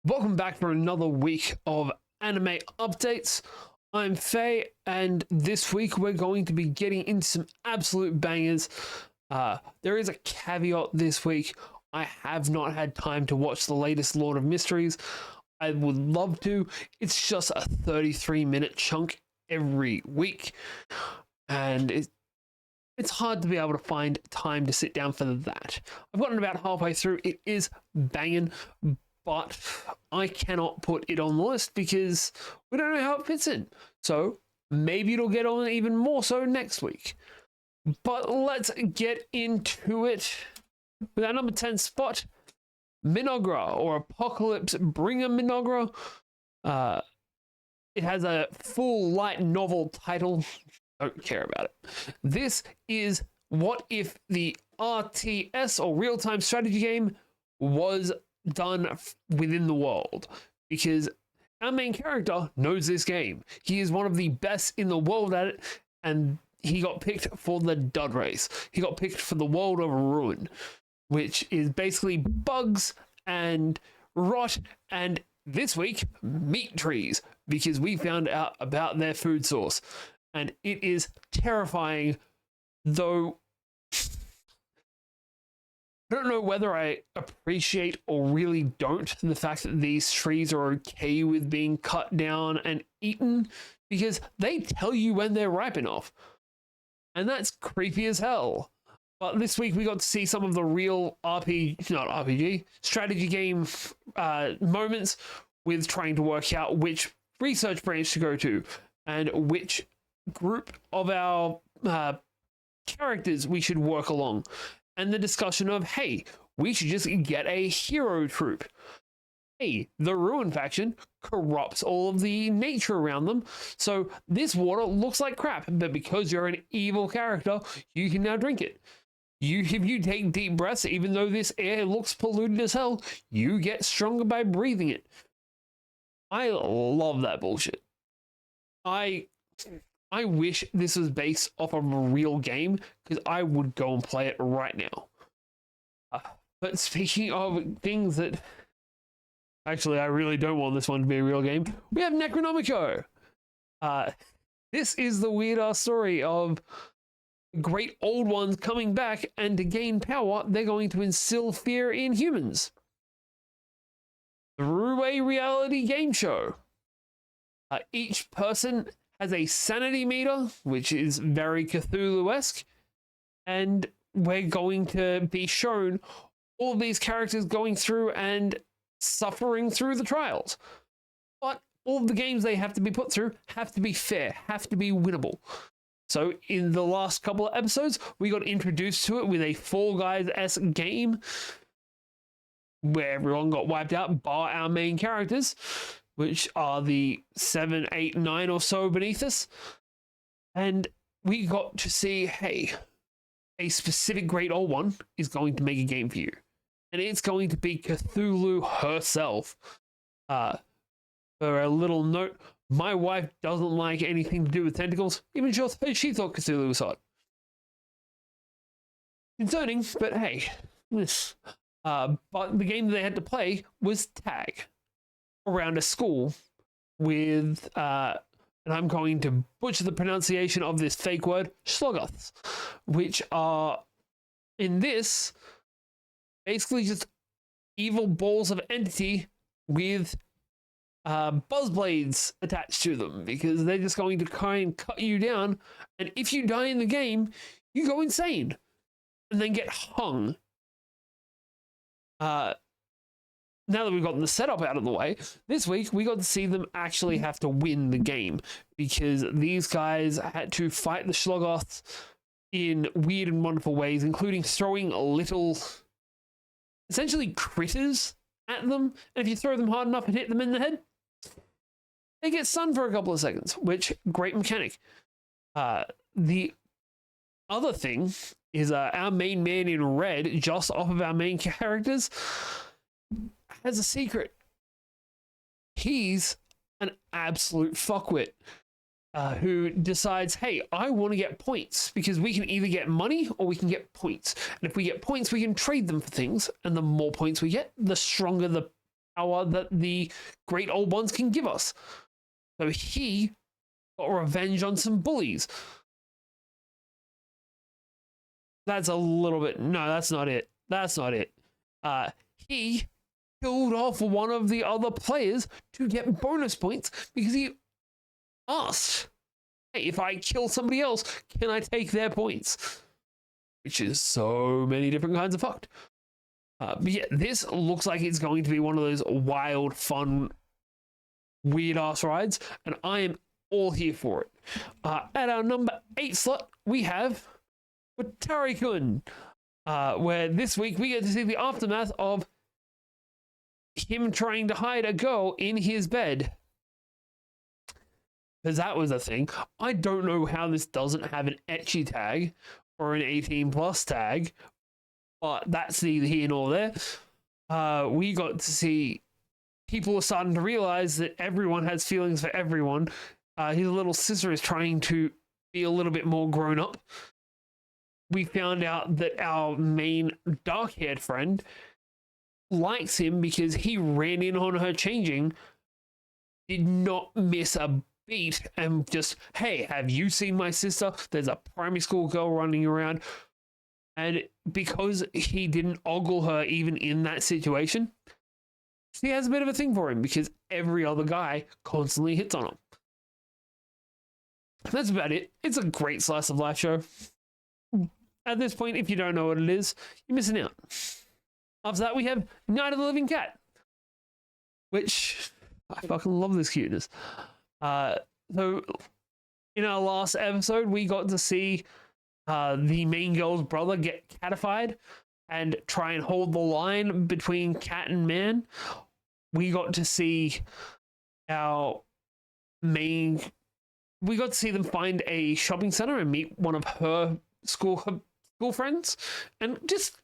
Welcome back for another week of anime updates. I'm Faye, and this week we're going to be getting into some absolute bangers. There is a caveat this week. I have not had time to watch the latest Lord of Mysteries. I would love to. It's just a 33-minute chunk every week, and it's hard to be able to find time to sit down for that. I've gotten about halfway through. It is banging, but I cannot put it on the list because we don't know how it fits in. So maybe it'll get on even more so next week. But let's get into it. With our number 10 spot, Minogra, or Apocalypse Bringer Minogra. It has a full light novel title. Don't care about it. This is what if the RTS, or real-time strategy game, was done within the world, because our main character knows this game. He is one of the best in the world at it, and he got picked for the Dud Race. He got picked for the World of Ruin, which is basically bugs and rot, and this week, meat trees, because we found out about their food source, and it is terrifying, though I don't know whether I appreciate or really don't the fact that these trees are okay with being cut down and eaten, because they tell you when they're ripe enough. And that's creepy as hell. But this week we got to see some of the real strategy game moments with trying to work out which research branch to go to and which group of our characters we should work along. And the discussion of, hey, we should just get a hero troop. Hey, the Ruin faction corrupts all of the nature around them, so this water looks like crap, but because you're an evil character, you can now drink it. If you take deep breaths, even though this air looks polluted as hell, you get stronger by breathing it. I love that bullshit. I wish this was based off of a real game, because I would go and play it right now. But speaking of things that... Actually, I really don't want this one to be a real game. We have Necronomicon. This is the weird-ass story of great old ones coming back, and to gain power, they're going to instill fear in humans. Through a reality game show. Each person has a sanity meter, which is very Cthulhu-esque, and we're going to be shown all of these characters going through and suffering through the trials. But all of the games they have to be put through have to be fair, have to be winnable. So in the last couple of episodes, we got introduced to it with a Fall Guys-esque game where everyone got wiped out bar our main characters, which are the 7, 8, 9 or so beneath us. And we got to see, hey, a specific great old one is going to make a game for you. And it's going to be Cthulhu herself. For a little note, my wife doesn't like anything to do with tentacles, even though she thought Cthulhu was hot. Concerning, but hey. But the game they had to play was tag around a school with, and I'm going to butcher the pronunciation of this fake word, Shlogoths, which are, in this, basically just evil balls of entity with buzzblades attached to them, because they're just going to try and cut you down, and if you die in the game, you go insane, and then get hung. Now that we've gotten the setup out of the way, this week we got to see them actually have to win the game, because these guys had to fight the Shlogoths in weird and wonderful ways, including throwing little, essentially critters at them, and if you throw them hard enough and hit them in the head, they get stunned for a couple of seconds, which, great mechanic. The other thing is our main man in red, just off of our main characters, has a secret. He's an absolute fuckwit who decides, hey, I want to get points, because we can either get money or we can get points. And if we get points, we can trade them for things. And the more points we get, the stronger the power that the great old ones can give us. So he got revenge on some bullies. That's a little bit... No, that's not it. That's not it. He killed off one of the other players to get bonus points because he asked, hey, if I kill somebody else, can I take their points? Which is so many different kinds of fucked. But yeah, this looks like it's going to be one of those wild, fun, weird-ass rides, and I am all here for it. At our number 8 slot, we have Watari-kun, where this week we get to see the aftermath of him trying to hide a girl in his bed. Because that was a thing. I don't know how this doesn't have an ecchi tag or an 18 plus tag, but that's neither here nor there. We got to see people are starting to realize that everyone has feelings for everyone. His little sister is trying to be a little bit more grown up. We found out that our main dark-haired friend likes him because he ran in on her changing, did not miss a beat, and just, hey, have you seen my sister? There's a primary school girl running around. And because he didn't ogle her even in that situation, she has a bit of a thing for him because every other guy constantly hits on him. That's about it. It's a great slice of life show. At this point, if you don't know what it is, you're missing out. After that, we have Night of the Living Cat, which I fucking love this cuteness. So in our last episode, we got to see the main girl's brother get catified and try and hold the line between cat and man. We got to see our main... We got to see them find a shopping center and meet one of her school friends. And just...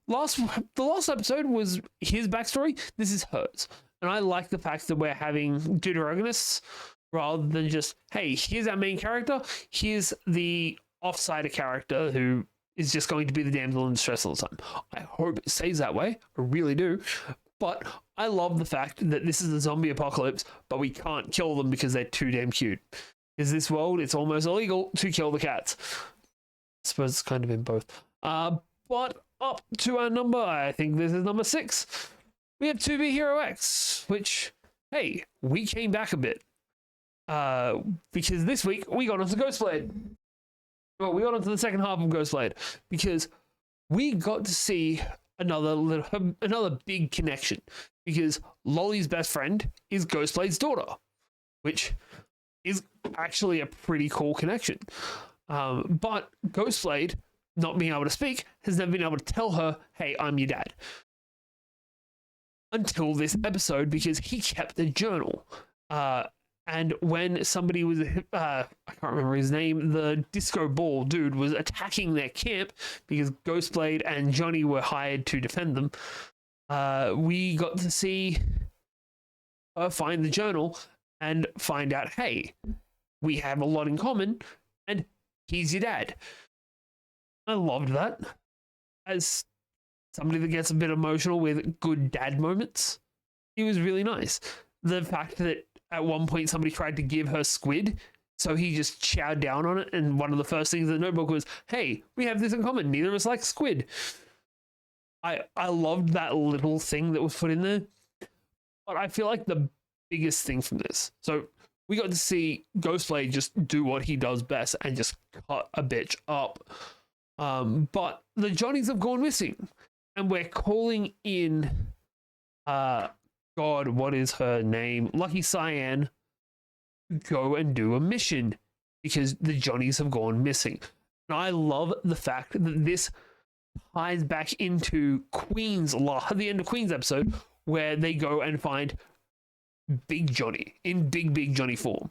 The last episode was his backstory. This is hers. And I like the fact that we're having deuterogonists rather than just, hey, here's our main character. Here's the offsider character who is just going to be the damsel in distress all the time. I hope it stays that way. I really do. But I love the fact that this is a zombie apocalypse, but we can't kill them because they're too damn cute. Because this world, it's almost illegal to kill the cats. I suppose it's kind of in both. But up to our number, I think this is number 6. We have 2B Hero X, which, hey, we came back a bit. Because this week, we got onto Ghostblade. Well, we got onto the second half of Ghostblade. Because we got to see another big connection. Because Lolly's best friend is Ghostblade's daughter. Which is actually a pretty cool connection. But Ghostblade, not being able to speak, has never been able to tell her, hey, I'm your dad. Until this episode, because he kept the journal. And when somebody was, I can't remember his name, the disco ball dude was attacking their camp because Ghostblade and Johnny were hired to defend them, we got to see her find the journal and find out, hey, we have a lot in common, and he's your dad. I loved that. As somebody that gets a bit emotional with good dad moments, it was really nice. The fact that at one point somebody tried to give her squid, so he just chowed down on it, and one of the first things in the notebook was, hey, we have this in common, neither of us like squid. I loved that little thing that was put in there. But I feel like the biggest thing from this, so we got to see Ghostblade just do what he does best and just cut a bitch up. But the Johnnies have gone missing, and we're calling in, God, what is her name? Lucky Cyan, to go and do a mission because the Johnnies have gone missing. And I love the fact that this ties back into the end of Queen's episode, where they go and find Big Johnny in Big Johnny form.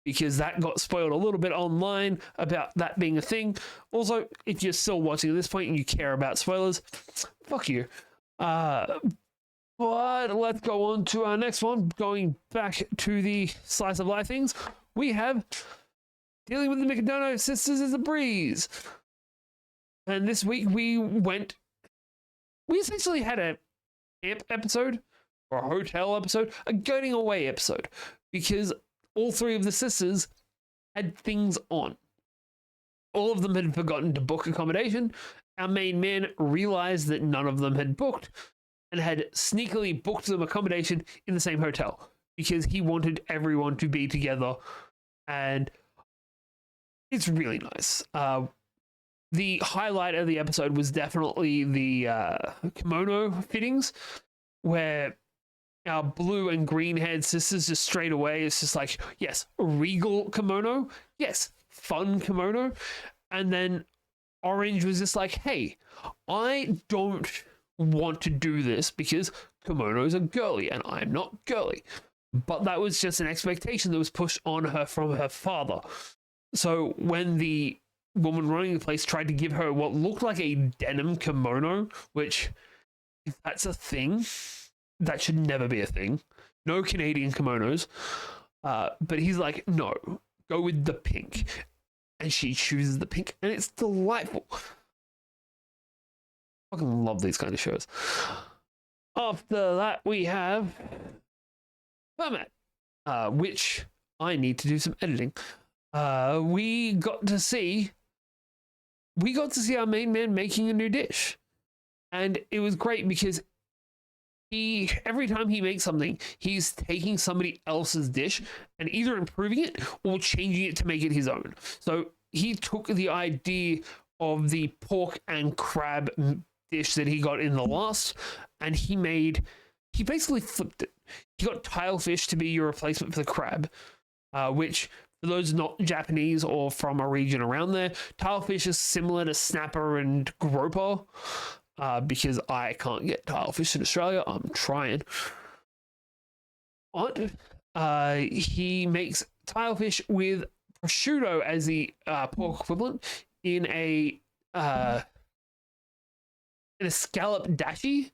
Because that got spoiled a little bit online about that being a thing. Also, if you're still watching at this point and you care about spoilers, fuck you. But let's go on to our next one. Going back to the slice of life things, we have Dealing with the Mikado Sisters is a Breeze. And this week we essentially had camp episode or a hotel episode, a going away episode, because all three of the sisters had things on. All of them had forgotten to book accommodation. Our main man realized that none of them had booked and had sneakily booked them accommodation in the same hotel because he wanted everyone to be together, and it's really nice. The highlight of the episode was definitely the kimono fittings, where our blue and green haired sisters just straight away, it's just like, yes, regal kimono, yes, fun kimono. And then Orange was just like, hey, I don't want to do this because kimonos are girly and I'm not girly. But that was just an expectation that was pushed on her from her father. So when the woman running the place tried to give her what looked like a denim kimono, which, if that's a thing, that should never be a thing. No Canadian kimonos. But he's like, no, go with the pink. And she chooses the pink, and it's delightful. I fucking love these kind of shows. After that, we have Format, which I need to do some editing. We got to see our main man making a new dish, and it was great because every time he makes something, he's taking somebody else's dish and either improving it or changing it to make it his own. So he took the idea of the pork and crab dish that he got in the last, and he basically flipped it. He got tilefish to be your replacement for the crab, which, for those not Japanese or from a region around there, tilefish is similar to snapper and grouper. Because I can't get tilefish in Australia. I'm trying. He makes tilefish with prosciutto as the pork equivalent in a scallop dashi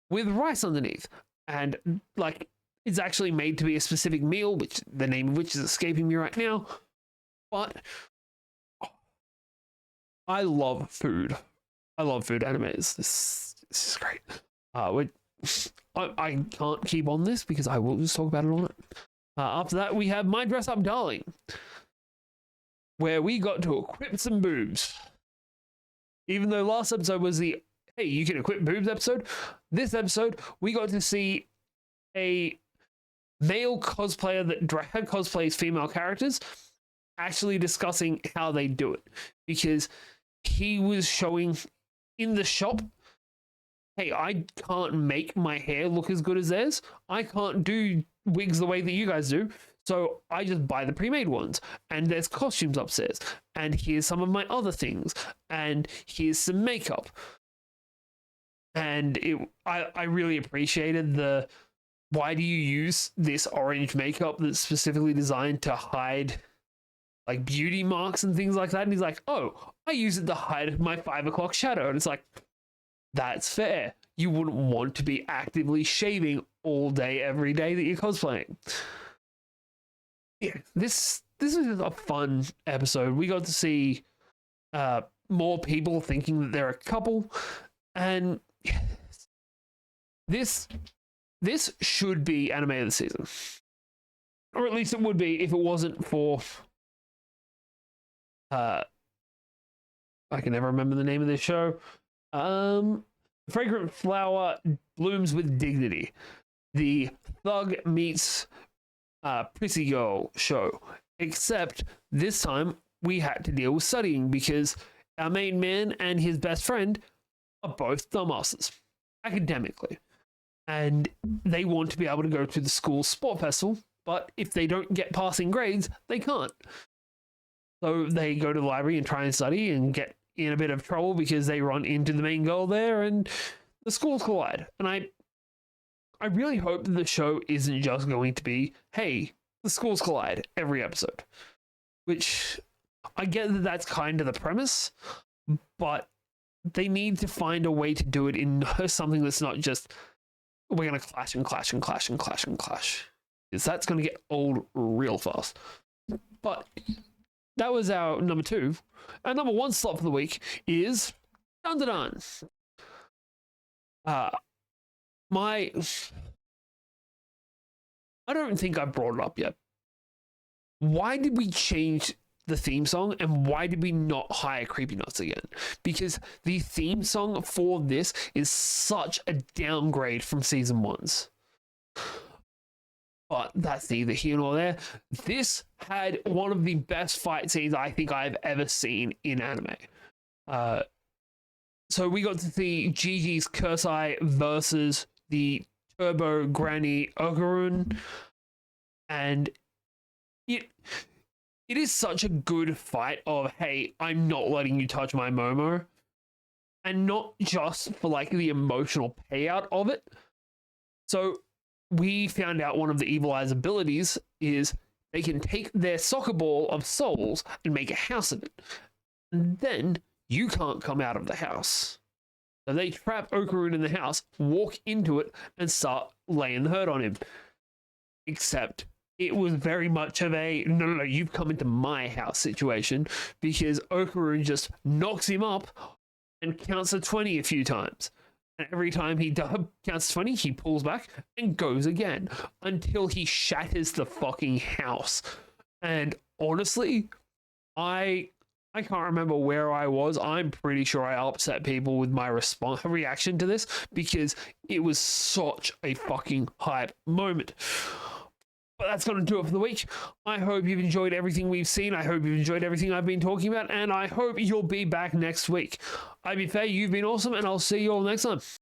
with rice underneath. And like, it's actually made to be a specific meal, which the name of which is escaping me right now. But I love food. I love food animes. This is great. I can't keep on this because I will just talk about it all night. After that, we have My Dress Up Darling, where we got to equip some boobs. Even though last episode was the, hey, you can equip boobs episode, this episode, we got to see a male cosplayer that drag cosplays female characters actually discussing how they do it. Because he was showing in the shop, hey, I can't make my hair look as good as theirs. I can't do wigs the way that you guys do. So I just buy the pre-made ones. And there's costumes upstairs. And here's some of my other things. And here's some makeup. And I really appreciated the, why do you use this orange makeup that's specifically designed to hide like beauty marks and things like that? And he's like, oh, I use it to hide my 5 o'clock shadow. And it's like, that's fair. You wouldn't want to be actively shaving all day, every day that you're cosplaying. Yeah, this is a fun episode. We got to see more people thinking that they're a couple. And this should be anime of the season. Or at least it would be if it wasn't for I can never remember the name of this show. Fragrant Flower Blooms with Dignity. The thug meets prissy girl show. Except this time we had to deal with studying because our main man and his best friend are both dumbasses academically. And they want to be able to go to the school sport festival, but if they don't get passing grades, they can't. So they go to the library and try and study and get in a bit of trouble because they run into the main girl there and the schools collide. And I really hope that the show isn't just going to be, hey, the schools collide every episode. Which I get that that's kind of the premise, but they need to find a way to do it in something that's not just, we're going to clash and clash and clash and clash and clash. Because that's going to get old real fast. But that was our number 2. Our number 1 slot for the week is Dandadan. my I don't think I brought it up yet. Why did we change the theme song and why did we not hire Creepy Nuts again? Because the theme song for this is such a downgrade from season one's. But that's neither here nor there. This had one of the best fight scenes I think I've ever seen in anime. So we got to see Gigi's Kursai versus the Turbo Granny Ogurun, and it is such a good fight of, hey, I'm not letting you touch my Momo, and not just for like the emotional payout of it. So we found out one of the Evil Eye's abilities is they can take their soccer ball of souls and make a house of it. And then you can't come out of the house. So they trap Okarun in the house, walk into it, and start laying the hurt on him. Except it was very much of a, no, you've come into my house situation, because Okarun just knocks him up and counts to 20 a few times. And every time he counts 20, he pulls back and goes again until he shatters the fucking house. And honestly, I can't remember where I was. I'm pretty sure I upset people with my reaction to this because it was such a fucking hype moment. But that's going to do it for the week. I hope you've enjoyed everything we've seen. I hope you've enjoyed everything I've been talking about. And I hope you'll be back next week. I've been Faye, you've been awesome, and I'll see you all next time.